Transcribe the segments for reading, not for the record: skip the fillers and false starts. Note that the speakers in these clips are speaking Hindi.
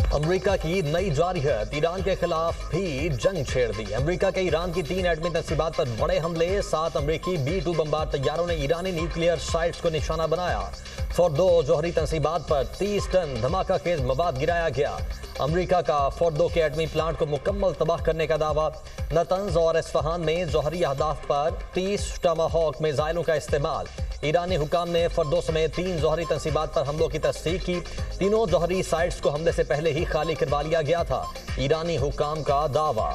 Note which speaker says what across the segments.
Speaker 1: अमेरिका की नई जारहियत, ईरान के खिलाफ भी जंग छेड़ दी। अमेरिका के ईरान की 3 एटमी तंसीबात पर बड़े हमले। 7 अमेरिकी B-2 बमबार तैयारों ने ईरानी न्यूक्लियर साइट्स को निशाना बनाया। फोर्दो जोहरी तंसीबात पर 30 टन धमाका खेज मवाद गिराया गया। अमेरिका का फोर्दो के एटमी प्लांट को मुकम्मल तबाह करने का दावा। नतंज और इस्फहान में जोहरी अहदाफ पर 30 टमाहॉक मिसाइलों का इस्तेमाल। ईरानी हुकाम ने फोर्दो समेत 3 जोहरी तंसीबात पर हमलों की तस्दीक की। तीनों जोहरी साइट्स को हमले से पहले ही खाली करवा लिया गया था, ईरानी हुकाम का दावा।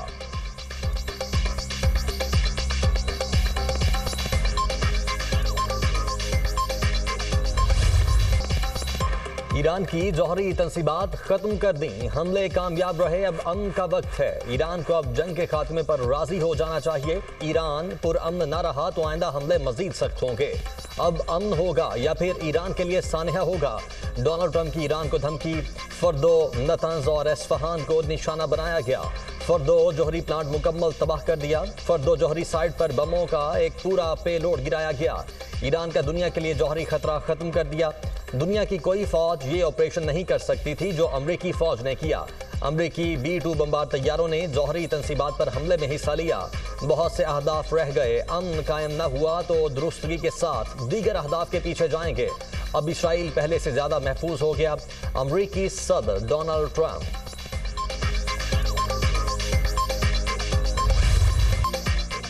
Speaker 1: ईरान की जौहरी तंसीबात खत्म कर दी, हमले कामयाब रहे, अब अमन का वक्त है। ईरान को अब जंग के खात्मे पर राजी हो जाना चाहिए। ईरान पुरअमन न रहा तो आइंदा हमले मजीद सख्त होंगे। अब अमन होगा या फिर ईरान के लिए सानहा होगा। डोनाल्ड ट्रंप की ईरान को धमकी। फोर्दो, नतंज और इस्फहान को निशाना बनाया गया। फोर्दो जोहरी प्लांट मुकम्मल तबाह कर दिया। फोर्दो जोहरी साइट पर बमों का एक पूरा पेलोड गिराया गया। ईरान का दुनिया के लिए जौहरी खतरा खत्म कर दिया। दुनिया की कोई फौज ये ऑपरेशन नहीं कर सकती थी जो अमरीकी फौज ने किया। अमरीकी B-2 बमबार तैयारों ने जौहरी तंसीबात पर हमले में हिस्सा लिया। बहुत से अहदाफ रह गए। अमन कायम न हुआ तो दुरुस्तगी के साथ दीगर अहदाफ के पीछे जाएंगे। अब इसराइल पहले से ज्यादा महफूज हो गया। अमरीकी सदर डोनाल्ड ट्रंप।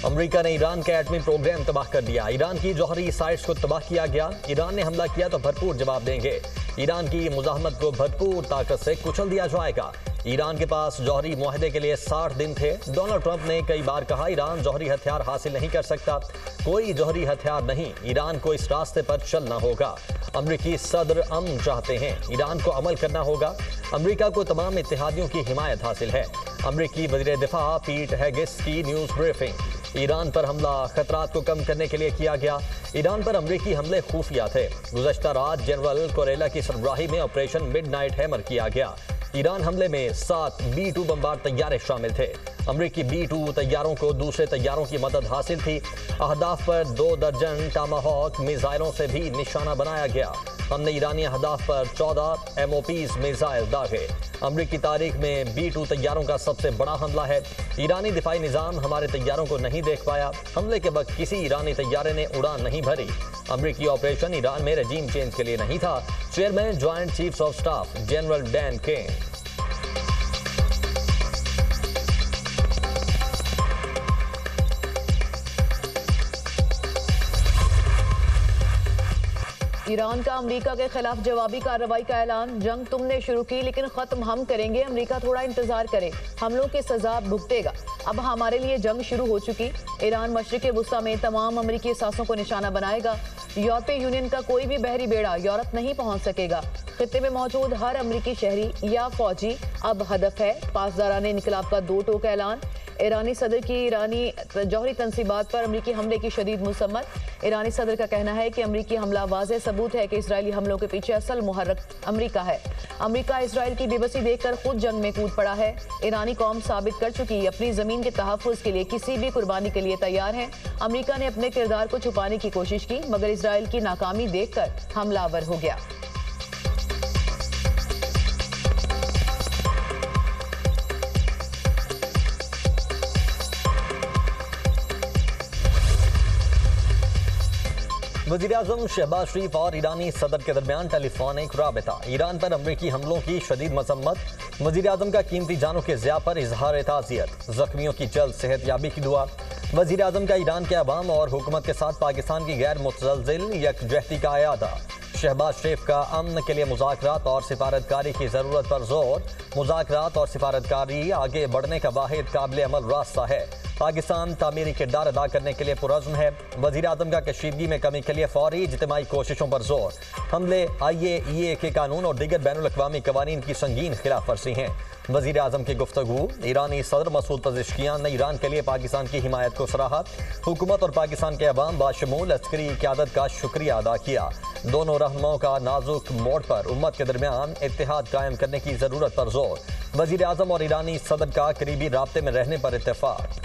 Speaker 1: अमेरिका ने ईरान का एटमी प्रोग्राम तबाह कर दिया। ईरान की जौहरी साइट्स को तबाह किया गया। ईरान ने हमला किया तो भरपूर जवाब देंगे। ईरान की मुजाहमत को भरपूर ताकत से कुचल दिया जाएगा। ईरान के पास जौहरी मुआहदे के लिए 60 दिन थे। डोनाल्ड ट्रंप ने कई बार कहा ईरान जौहरी हथियार हासिल नहीं कर सकता। कोई जौहरी हथियार नहीं, ईरान को इस रास्ते पर चलना होगा। अमरीकी सदर अमन चाहते हैं, ईरान को अमल करना होगा। अमरीका को तमाम इत्तेहादियों की हिमायत हासिल है। अमरीकी वज़ीर दिफा पीट हेगिस की न्यूज़ ब्रीफिंग। ईरान पर हमला खतरात को कम करने के लिए किया गया। ईरान पर अमरीकी हमले खुफिया थे। गुज़श्ता रात जनरल कोरेला की सरबराही में ऑपरेशन मिडनाइट हैमर किया गया। ईरान हमले में 7 B-2 बमबार तैयारे शामिल थे। अमरीकी B-2 तैयारों को दूसरे तैयारों की मदद हासिल थी। अहदाफ पर 2 दर्जन टामाहॉक मिसाइलों से भी निशाना बनाया गया। हमने ईरानी अहदाफ पर 14 MOPs मिसाइल दागे। अमरीकी तारीख में B-2 तैयारों का सबसे बड़ा हमला है। ईरानी दिफाई निज़ाम हमारे तैयारों को नहीं देख पाया। हमले के वक्त किसी ईरानी तैयारे ने उड़ान नहीं भरी। अमरीकी ऑपरेशन ईरान में रजीम चेंज के लिए नहीं था। Chairman joint chiefs of staff general Dan Caine.
Speaker 2: Iran का अमेरिका के खिलाफ जवाबी कार्रवाई का ऐलान। जंग तुमने शुरू की लेकिन खत्म हम करेंगे। अमेरिका थोड़ा इंतजार करे, हमलों की सजा भुगतेगा। अब हमारे लिए जंग शुरू हो चुकी। ईरान मशरिक़ वुस्ता में तमाम अमेरिकी असासों को निशाना बनाएगा। यूरोपीय यूनियन का कोई भी बहरी बेड़ा यूरोप नहीं पहुंच सकेगा। खित्ते में मौजूद हर अमेरिकी शहरी या फौजी अब हदफ है। पासदाराने इनकलाब का 2 टोक ऐलान। ईरानी सदर की ईरानी जौहरी तंसीबात पर अमेरिकी हमले की शदीद मुसम्मत। ईरानी सदर का कहना है कि अमेरिकी हमला वाज़ेह सबूत है कि इसराइली हमलों के पीछे असल मुहर्रिक अमेरिका है। अमेरिका इसराइल की बेबसी देखकर खुद जंग में कूद पड़ा है। ईरानी कौम साबित कर चुकी अपनी ज़मीन के तहफ़्फ़ुज़ के लिए किसी भी कुर्बानी के लिए तैयार है। अमेरिका ने अपने किरदार को छुपाने की कोशिश की मगर इसराइल की नाकामी देखकर हमलावर हो गया।
Speaker 1: वज़ीर-ए-आज़म शहबाज शरीफ और ईरानी सदर के दरमियान टेलीफोनिक राबता। ईरान पर अमरीकी हमलों की शदीद मजम्मत। वज़ीर-ए-आज़म का कीमती जानों के ज़िया पर इजहार ताज़ियत। ज़ख्मियों की जल्द सेहत याबी की दुआ। वज़ीर-ए-आज़म का ईरान के अवाम और हुकूमत के साथ पाकिस्तान की गैर मुतज़लज़िल यकजहती का अयादा। शहबाज शरीफ का अमन के लिए मुज़ाकरात और सिफारतकारी की ज़रूरत पर जोर। मुज़ाकरात और सिफारतकारी आगे बढ़ने का वाहिद काबिल अमल रास्ता है। पाकिस्तान तामीरी किरदार अदा करने के लिए पुरज़्म है। वज़ीर-ए-आज़म का कशीदगी में कमी के लिए फौरी इज्तिमाई कोशिशों पर जोर। हमले IAEA के कानून और दीगर बैनुल-अक़वामी कवानीन की संगीन खिलाफ वर्जी हैं। वज़ीर-ए-आज़म की गुफ्तगू। ईरानी सदर मसूद पज़ेश्कियान ने ईरान के लिए पाकिस्तान की हिमायत को सराहा। हुकूमत और पाकिस्तान के अवाम बाशमूल अस्करी क़यादत का शुक्रिया अदा किया। दोनों रहनुमाओं का नाजुक मोड़ पर उम्मत के दरमियान इत्तेहाद कायम करने की ज़रूरत पर जोर। वज़ीर-ए-आज़म और ईरानी सदर का करीबी राब्ते में रहने पर इत्तेफाक।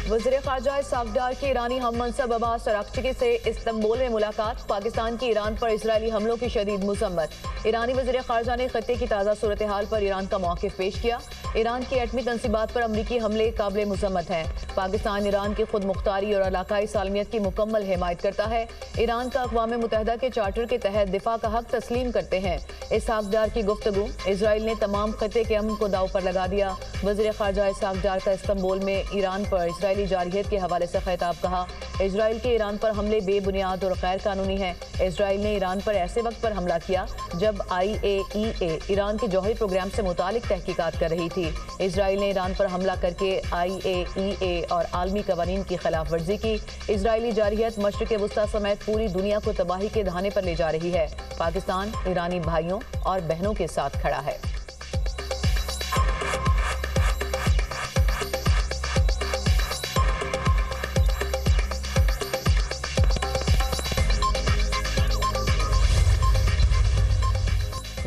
Speaker 2: वज़ीर ख़ारजा इसहाक़ डार की ईरानी हम मनसब अब्बास अराग़ची से इस्तांबुल में मुलाकात। पाकिस्तान की ईरान पर इजरायली हमलों की शदीद मज़म्मत। ईरानी वज़ीर ख़ारजा ने ख़त्ते की ताज़ा सूरत हाल पर ईरान का मौक़िफ़ पेश किया। ईरान की एटमी तंसीबात पर अमरीकी हमले काबिल मज़म्मत हैं। पाकिस्तान ईरान की खुद मुख्तारी और इलाकाई सालमियत की मुकम्मल हिमायत करता है। ईरान का अक़वाम मुत्तहिदा के चार्टर के तहत दिफा का हक तस्लीम करते हैं। इसहाक़ डार की गुफ्तगू। इजराइल ने तमाम ख़त्ते के अमन को दाव पर लगा दिया। वज़ीर ख़ारजा इसहाक़ डार का इस्तांबुल में ईरान पर इजरायली जारहियत के हवाले से खिताब। कहा, इजराइल के ईरान पर हमले बेबुनियाद और गैर कानूनी हैं। इजराइल ने ईरान पर ऐसे वक्त पर हमला किया जब IAEA ईरान के जौहरी प्रोग्राम से मुतालिक तहकीकात कर रही थी। इजराइल ने ईरान पर हमला करके IAEA और आलमी कवानीन की खिलाफ वर्जी की। इजरायली जारहियत मशरिक़ वस्ता समेत पूरी दुनिया को तबाही के धाने पर ले जा रही है। पाकिस्तान ईरानी भाइयों और बहनों के साथ खड़ा है।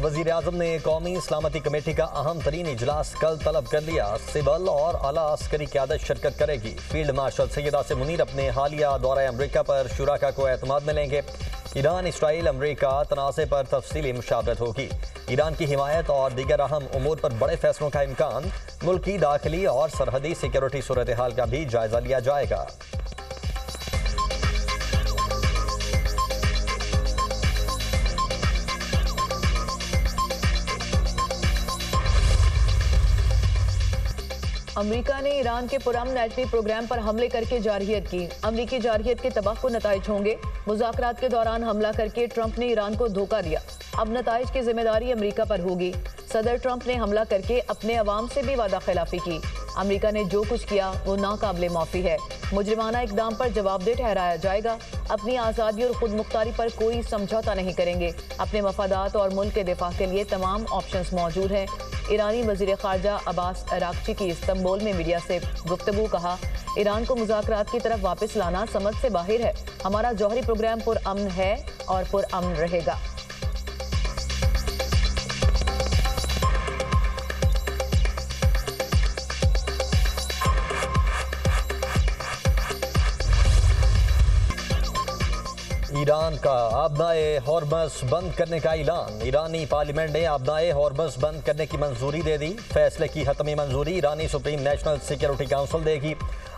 Speaker 1: वज़ीर आज़म ने कौमी सलामती कमेटी का अहम तरीन इजलास कल तलब कर लिया। सिबल और आला अस्करी क़यादत शिरकत करेगी। फील्ड मार्शल सैयद आसिम मुनीर अपने हालिया दौरा अमरीका पर शुराका को एतमाद में लेंगे। ईरान, इसराइल, अमरीका तनाज़े पर तफसीली मुशावरत होगी। ईरान की हिमायत और दीगर अहम उमूर पर बड़े फैसलों का इम्कान। मुल्की दाखिली और सरहदी सिक्योरिटी सूरत हाल का भी जायजा लिया जाएगा।
Speaker 2: अमरीका ने ईरान के पुरअमन एटमी प्रोग्राम पर हमले करके जारहियत की। अमरीकी जारहियत के तबाह को नताइज होंगे। मुज़ाकरात के दौरान हमला करके ट्रंप ने ईरान को धोखा दिया। अब नताइज की जिम्मेदारी अमरीका पर होगी। सदर ट्रंप ने हमला करके अपने अवाम से भी वादा खिलाफी की। अमरीका ने जो कुछ किया वो नाकाबिले माफ़ी है। मुजरिमाना इकदाम पर जवाबदेह ठहराया जाएगा। अपनी आज़ादी और खुद मुख्तारी पर कोई समझौता नहीं करेंगे। अपने मफादात और मुल्क के दिफा के लिए तमाम ऑप्शंस मौजूद हैं। ईरानी वज़ीर ख़ारजा अब्बास अराग़ची की इस्तांबुल में मीडिया से गुफ्तगू। कहा, ईरान को मुज़ाकरात की तरफ वापस लाना समझ से बाहर है। हमारा जौहरी प्रोग्राम पुरअमन है और पुरअमन रहेगा।
Speaker 1: ईरान का आबनाए हॉर्मस बंद करने का ऐलान। ईरानी पार्लियामेंट ने आबनाए हॉर्मस बंद करने की मंजूरी दे दी। फैसले की हतमी मंजूरी ईरानी सुप्रीम नेशनल सिक्योरिटी काउंसिल देगी।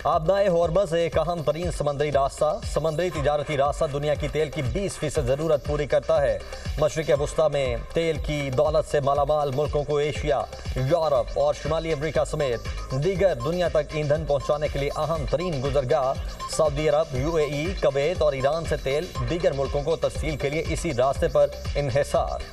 Speaker 1: आबनाए हॉर्मस एक अहम तरीन समंदरी रास्ता, समंदरी तिजारती रास्ता दुनिया की तेल की 20% ज़रूरत पूरी करता है। मशरिक़ वस्ता में तेल की दौलत से मालामाल मुल्कों को एशिया, यूरोप और शुमाली अफ्रीका समेत दीगर दुनिया तक ईंधन पहुँचाने के लिए अहम तरीन गुजरगाह सऊदी अरब, UAE, कुवैत और ईरान से तेल दीगर मुल्कों को तस्सील के लिए इसी रास्ते पर इन्हिसार।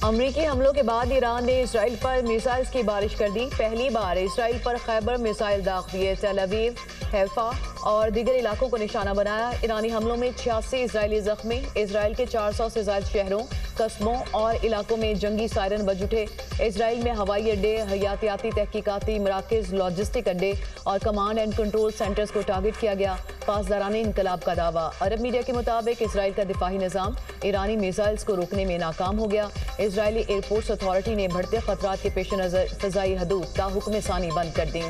Speaker 2: अमरीकी हमलों के बाद ईरान ने इसराइल पर मिसाइल्स की बारिश कर दी। पहली बार इसराइल पर खैबर मिसाइल दाग दिए। तेल अवीव, हैफा और दीगर इलाकों को निशाना बनाया। ईरानी हमलों में 86 इसराइली जख्मी। इसराइल के 400 से ज्यादा शहरों, कस्बों और इलाकों में जंगी सायरन बज उठे। इसराइल में हवाई अड्डे, हयातियाती तहकीकाती मराकज़, लॉजिस्टिक अड्डे और कमांड एंड कंट्रोल सेंटर्स को टारगेट किया गया। पासदाराने इनकलाब का दावा। अरब मीडिया के मुताबिक इसराइल का दिफाही निज़ाम ईरानी मिसाइल्स को रोकने में नाकाम हो गया। इसराइली एयरपोर्ट्स अथॉरिटी ने बढ़ते खतरात के पेश नज़र फ़िज़ाई हदूद ताहुक्म सानी बंद कर दी।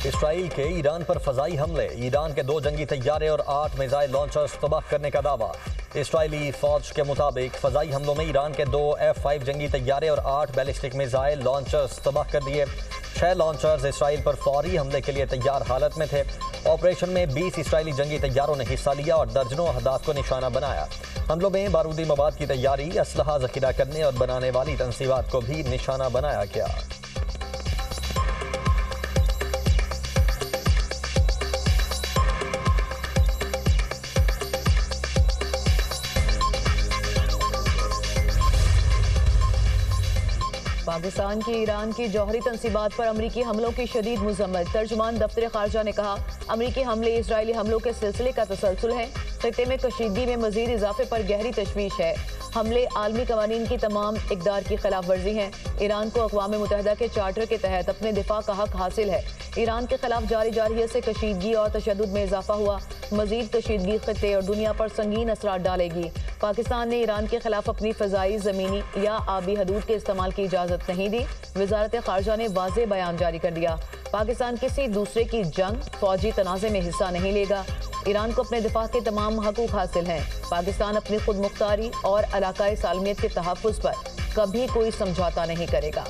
Speaker 1: इसराइल के ईरान पर फजाई हमले। ईरान के 2 जंगी तैयारे और 8 मिसाइल लॉन्चर्स तबाह करने का दावा। इसराइली फौज के मुताबिक फजाई हमलों में ईरान के 2 F-5 जंगी तैयारे और 8 बैलिस्टिक मिसाइल लॉन्चर्स तबाह कर दिए। 6 लॉन्चर्स इसराइल पर फौरी हमले के लिए तैयार हालत में थे। ऑपरेशन में 20 इसराइली जंगी तैयारों ने हिस्सा लिया और दर्जनों अहदाफ को निशाना बनाया। हमलों में बारूदी मवाद की तैयारी, असलहा ज़ख़ीरा करने और बनाने वाली तंसीबात को भी निशाना बनाया गया।
Speaker 2: पाकिस्तान की ईरान की जौहरी तंसीबात पर अमरीकी हमलों की शदीद मज़म्मत। तर्जुमान दफ्तर ख़ारजा ने कहा, अमरीकी हमले इसराइली हमलों के सिलसिले का तसलसल है। खित्ते में कशीदगी में मजीद इजाफे पर गहरी तशवीश है। हमले आलमी कवानीन की तमाम इकदार की खिलाफ वर्जी हैं। ईरान को अक़वाम मुत्तहिदा के चार्टर के तहत अपने दिफा का हक हासिल है। ईरान के खिलाफ जारी जारहियत से कशीदगी और तशद्दुद में इजाफा हुआ। मजीद कशीदगी खित्ते और दुनिया पर संगीन असरात डालेगी। पाकिस्तान ने ईरान के खिलाफ अपनी फ़ज़ाई, ज़मीनी या आबी हदूद के इस्तेमाल की इजाज़त नहीं दी। वज़ारत ख़ारजा ने वाज़ेह बयान जारी कर दिया। पाकिस्तान किसी दूसरे की जंग, फौजी तनाज़े में हिस्सा नहीं लेगा। ईरान को अपने दिफा के तमाम हकूक़ हासिल हैं। पाकिस्तान अपनी खुद मुख्तारी और इलाकाई सालमियत के तहफ़्फ़ुज़ पर कभी कोई समझौता नहीं करेगा।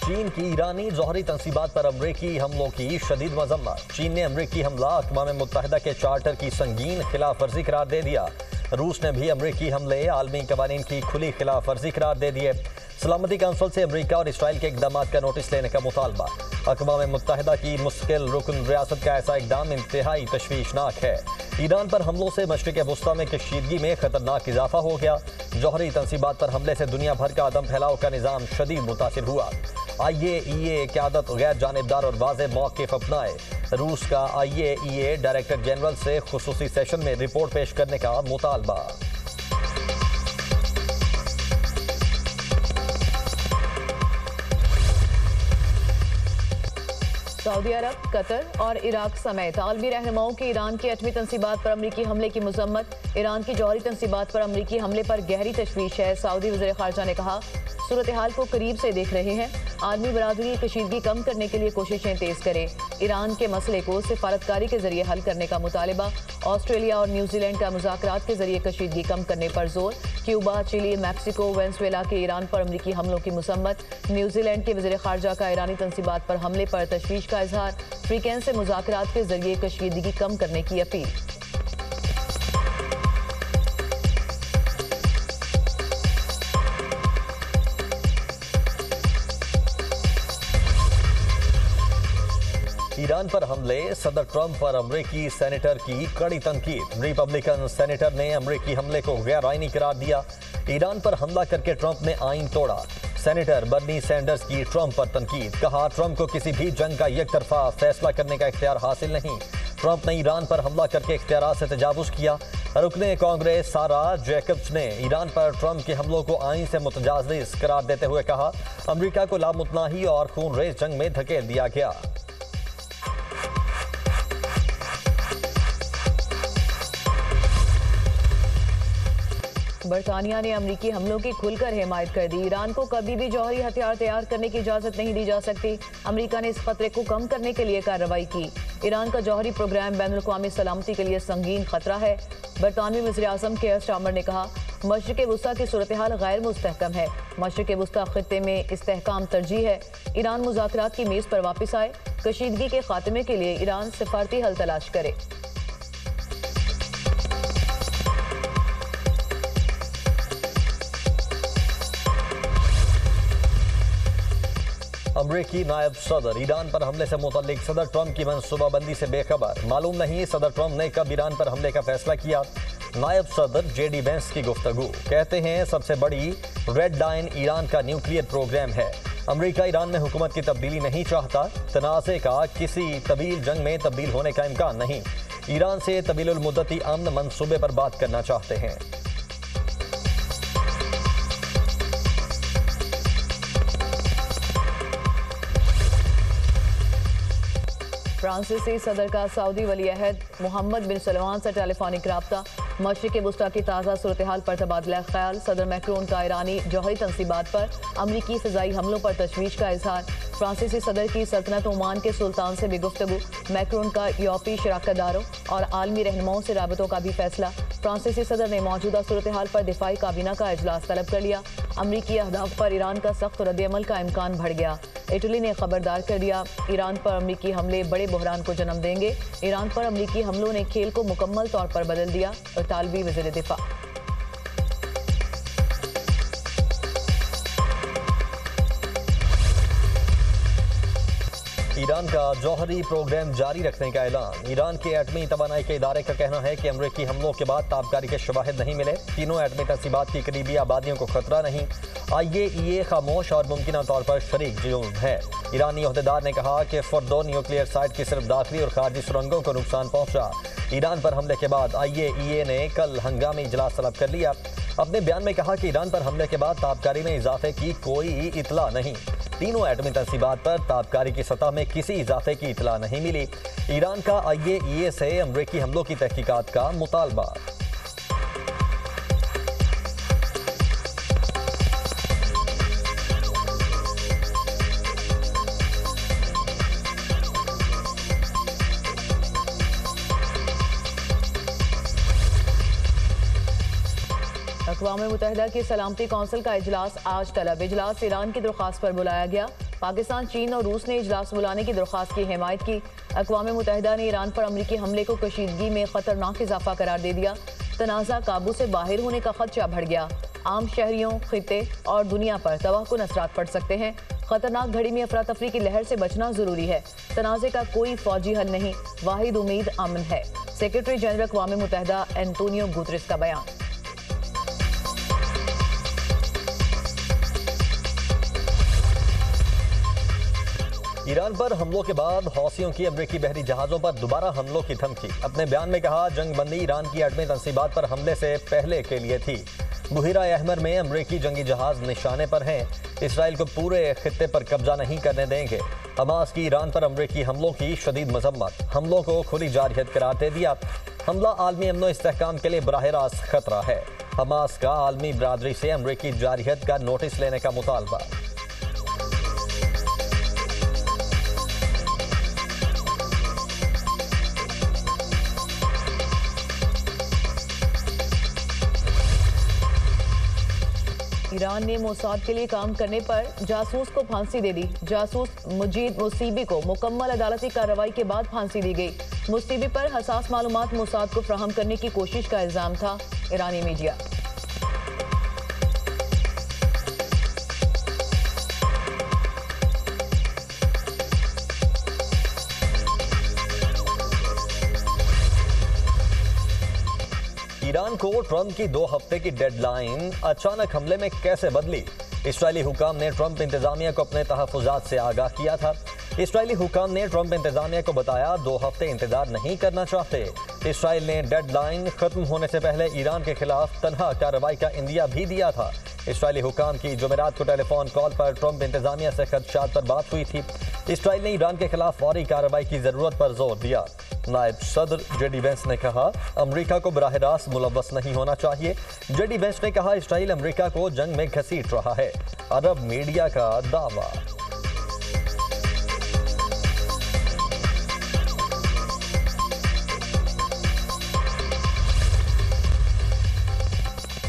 Speaker 1: चीन की ईरानी जौहरी तंसीबात पर अमरीकी हमलों की शदीद मजम्मत। चीन ने अमरीकी हमला अक़वाम मुत्तहिदा के चार्टर की संगीन खिलाफ वर्जी करार दे दिया। रूस ने भी अमरीकी हमले आलमी कवानीन की खुली खिलाफ वर्जी करार दे दिए। सलामती काउंसिल से अमरीका और इसराइल के इकदाम का नोटिस लेने का मुतालबा। अक़वाम मुत्तहिदा की मुस्तकिल रुकन रियासत का ऐसा इकदाम इंतहाई तशवीशनाक है। ईरान पर हमलों से मशरिक़ वुस्ता में कशीदगी में खतरनाक इजाफा हो गया। जौहरी तंसीबात पर हमले से दुनिया भर का अदम फैलाव का निज़ाम शदीद मुतासिर हुआ। IAEA क़यादत गैर जानिबदार और वाज़ेह मौक़िफ़ अपनाए। रूस का IAEA डायरेक्टर जनरल से खुसूसी सेशन में रिपोर्ट पेश करने का मुतालबा।
Speaker 2: सऊदी अरब, कतर और इराक समेत आलमी रहनुमाओं की ईरान की एटमी तंसीबात पर अमरीकी हमले की मजम्मत। ईरान की जौहरी तंसीबात पर अमरीकी हमले पर गहरी तशवीश है। सऊदी वज़ीर ख़ारजा ने कहा, सूरत हाल को करीब से देख रहे हैं। आलमी बरादरी कशीदगी कम करने के लिए कोशिशें तेज़ करे। ईरान के मसले को सिफारतकारी के जरिए हल करने का मुतालबा। ऑस्ट्रेलिया और न्यूजीलैंड का मुज़ाकरात के जरिए कशीदगी कम करने पर जोर। क्यूबा, चिली, मैक्सिको, वेनेजुएला के ईरान पर अमरीकी हमलों की मसम्मत। न्यूजीलैंड के वज़ीर ख़ारजा का ईरानी तंसीबात पर हमले पर तशवीश का इजहार। फ्रीकेन से मुज़ाकरात के जरिए कशीदगी कम करने की अपील।
Speaker 1: ईरान पर हमले, सदर ट्रंप पर अमरीकी सेनेटर की कड़ी तनकीद। रिपब्लिकन सेनेटर ने अमरीकी हमले को गैर आईनी करार दिया। ईरान पर हमला करके ट्रंप ने आईन तोड़ा। सेनेटर बर्नी सैंडर्स की ट्रंप पर तनकीद। कहा, ट्रंप को किसी भी जंग का एक तरफा फैसला करने का इख्तियार हासिल नहीं। ट्रंप ने ईरान पर हमला करके इख्तियारात से तजावुज़ किया। रुकने कांग्रेस सारा जैकब्स ने ईरान पर ट्रंप के हमलों को आईन से मुतजाविज़ करार देते हुए कहा, अमरीका को लामुतनाही और खूनरेज़ जंग में धकेल दिया गया।
Speaker 2: बरतानिया ने अमरीकी हमलों की खुलकर हिमायत कर दी। ईरान को कभी भी जौहरी हथियार तैयार करने की इजाज़त नहीं दी जा सकती। अमरीका ने इस खतरे को कम करने के लिए कार्रवाई की। ईरान का जौहरी प्रोग्राम बैनुल-अक़वामी सलामती के लिए संगीन खतरा है। बरतानवी वज़ीर आज़म केयर स्टार्मर ने कहा, मशरिक़ वुस्ता की सूरत हाल गैर मुस्तहकम है। मशरिक़ वुस्ता खित्ते में इस्तेहकाम तरजीह है। ईरान मुज़ाकरात की मेज़ पर वापस आए। कशीदगी के खात्मे के लिए ईरान सिफारती हल तलाश करे।
Speaker 1: अमरीकी नायब सदर ईरान पर हमले से मुतल्लिक सदर ट्रंप की मनसूबाबंदी से बेखबर। मालूम नहीं सदर ट्रंप ने कब ईरान पर हमले का फैसला किया। नायब सदर JD वेंस की गुफ्तगू। कहते हैं, सबसे बड़ी रेड लाइन ईरान का न्यूक्लियर प्रोग्राम है। अमरीका ईरान में हुकूमत की तब्दीली नहीं चाहता। तनाज़े का किसी तवील जंग में तब्दील होने का इम्कान नहीं। ईरान से तवील मुद्दती अमन मंसूबे पर बात करना चाहते हैं।
Speaker 2: फ्रांसीसी सदर का सऊदी वली अहद मोहम्मद बिन सलमान से टेलीफोनिक रब्ता। मशरिक़ वुस्ता की ताज़ा सूरत हाल पर तबादला ख्याल। सदर मैक्रोन का ईरानी जौहरी तंसीबात पर अमरीकी फ़िज़ाई हमलों पर तशवीश का इजहार। फ्रांसीसी सदर की सल्तनत ओमान के सुल्तान से भी गुफ्तगू। मैक्रोन का यूरोपीय शराकतदारों और आलमी रहनुमाओं से राबतों का भी फैसला। फ्रांसीसी सदर ने मौजूदा सूरत हाल पर दिफाई काबीना का इजलास तलब कर लिया। अमरीकी अहदाफ पर ईरान का सख्त रद्द-ए-अमल का इम्कान बढ़ गया। इटली ने खबरदार कर दिया, ईरान पर अमरीकी हमले बड़े बहरान को जन्म देंगे। ईरान पर अमरीकी हमलों ने खेल को मुकम्मल तौर पर बदल दिया। इतालवी वज़ीर दिफा।
Speaker 1: ईरान का जौहरी प्रोग्राम जारी रखने का ऐलान। ईरान के एटमी तवानाई के इदारे का कहना है कि अमरीकी हमलों के बाद ताबकारी के शवाहिद नहीं मिले। तीनों एटमी तंसीबात की करीबी आबादियों को खतरा नहीं। IAEA खामोश और मुमकिन तौर पर शरीक जुनून है। ईरानी ओहदेदार ने कहा कि फर्दो न्यूक्लियर साइट की सिर्फ दाखिली और खारजी सुरंगों को नुकसान पहुंचा। ईरान पर हमले के बाद IAEA ने कल हंगामी इजलास तलब कर लिया। अपने बयान में कहा कि ईरान पर हमले के बाद ताबकारी में इजाफे की कोई इतला नहीं। तीनों एटमी तंसीबात पर ताबकारी की सतह में किसी इजाफे की इतला नहीं मिली। ईरान का IAEA से अमरीकी हमलों की तहकीकात का मुतालबा।
Speaker 2: अक़वाम मुत्तहिदा की सलामती कौंसिल का इजलास आज तलब। इजलास ईरान की दरख्वास्त पर बुलाया गया। पाकिस्तान, चीन और रूस ने इजलास बुलाने की दरख्वास्त की हिमायत की। अक़वाम मुत्तहिदा ने ईरान पर अमरीकी हमले को कशीदगी में खतरनाक इजाफा करार दे दिया। तनाज़ा काबू से बाहर होने का खदशा बढ़ गया। आम शहरियों, खित्ते और दुनिया पर तबाहकुन असरात पड़ सकते हैं। खतरनाक घड़ी में अफरा तफरी की लहर से बचना जरूरी है। तनाज़े का कोई फौजी हल नहीं, वाहिद उम्मीद अमन है। सेक्रेटरी जनरल अक़वाम मुत्तहिदा एंटोनियो गुतरेस का बयान।
Speaker 1: ईरान पर हमलों के बाद हौसियों की अमरीकी बहरी जहाज़ों पर दोबारा हमलों की धमकी। अपने बयान में कहा, जंग बंदी ईरान की एटमी तंसीबात पर हमले से पहले के लिए थी। बुहिरा अहमर में अमरीकी जंगी जहाज़ निशाने पर हैं। इसराइल को पूरे खित्ते पर कब्जा नहीं करने देंगे। हमास की ईरान पर अमरीकी हमलों की शदीद मजम्मत। हमलों को खुली जारहियत करार दे दिया। हमला आलमी अमन इस्तेहकाम के लिए बराह रास्त खतरा है। हमास का आलमी बरादरी से अमरीकी जारहियत का नोटिस लेने का मुतालबा।
Speaker 2: ईरान ने मोसाद के लिए काम करने पर जासूस को फांसी दे दी। जासूस मुजीद मुसीबी को मुकम्मल अदालती कार्रवाई के बाद फांसी दी गई। मुसीबी पर हसास मालूमात मोसाद को फराहम करने की कोशिश का इल्जाम था। ईरानी मीडिया।
Speaker 1: ईरान को ट्रंप की 2 हफ्ते की डेडलाइन अचानक हमले में कैसे बदली? इसराइली हुकाम ने ट्रंप इंतजामिया को अपने तहफ़्फ़ुज़ात से आगाह किया था। इसराइली हुकाम ने ट्रंप इंतजामिया को बताया 2 हफ्ते इंतजार नहीं करना चाहते। इसराइल ने डेडलाइन खत्म होने से पहले ईरान के खिलाफ तनहा कार्रवाई का इंदिया भी दिया था। इसराइली हुकाम की जुमेरात को टेलीफोन कॉल पर ट्रंप इंतजामिया से खदशात पर बात हुई थी। इसराइल ने ईरान के खिलाफ फौरी कार्रवाई की जरूरत पर जोर दिया। नायब सदर JD वेंस ने कहा, अमरीका को बराह रास्त मुलव्वस नहीं होना चाहिए। JD वेंस ने कहा, इसराइल अमरीका को जंग में घसीट रहा है। अरब मीडिया का दावा।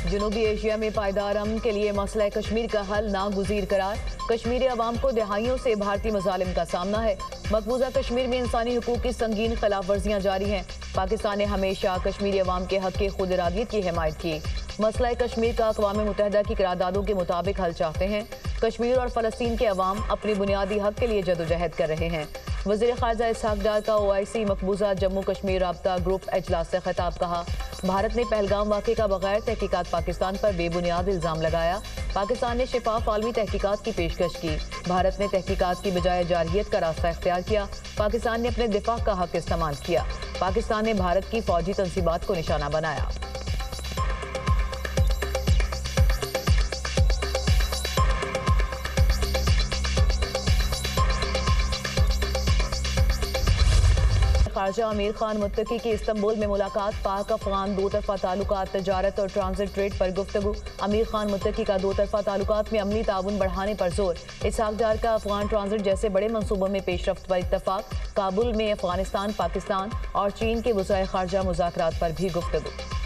Speaker 2: जनूबी एशिया में पायदार अमन के लिए मसला कश्मीर का हल नागुज़ीर करार। कश्मीरी अवाम को दहाइयों से भारतीय मजालिम का सामना है। मकबूजा कश्मीर में इंसानी हुकूक की संगीन खिलाफ वर्जियाँ जारी हैं। पाकिस्तान ने हमेशा कश्मीरी अवाम के हक खुद इरादियत की हिमायत की। मसला कश्मीर का अक़वाम मुत्तहिदा की करारदादों के मुताबिक हल चाहते हैं। कश्मीर और फ़लस्तीन के अवाम अपने बुनियादी हक के लिए जदोजहद कर रहे हैं। वज़ीर ख़ारजा इसहाक़ डार का OIC मकबूजा जम्मू कश्मीर राब्ता ग्रुप इजलास से खिताब। कहा, भारत ने पहलगाम वाक़े का बगैर तहकीकात पाकिस्तान पर बेबुनियाद इल्ज़ाम लगाया। पाकिस्तान ने शिफाफ आलमी तहकीकात की पेशकश की। भारत ने तहकीकात की बजाय जारहियत का रास्ता इख्तियार किया। पाकिस्तान ने अपने दिफा का हक इस्तेमाल किया। पाकिस्तान ने भारत की फौजी तंसीबात को निशाना बनाया। ख़ारजा आमिर खान मुत्तकी की इस्तांबुल में मुलाकात। पाक अफगान 2 तरफ़ा ताल्लुकात, तजारत और ट्रांजिट ट्रेड पर गुफ्तगू। आमिर खान मुत्तकी का 2 तरफ़ा ताल्लुकात में अमली ताउन बढ़ाने पर जोर। इसहाक़ डार का अफगान ट्रांजिट जैसे बड़े मनसूबों में पेशरफ्त पर इत्तफाक। काबुल में अफगानिस्तान, पाकिस्तान और चीन के वज़ाए ख़ारजा मुज़ाकरात पर भी गुफ्तगू।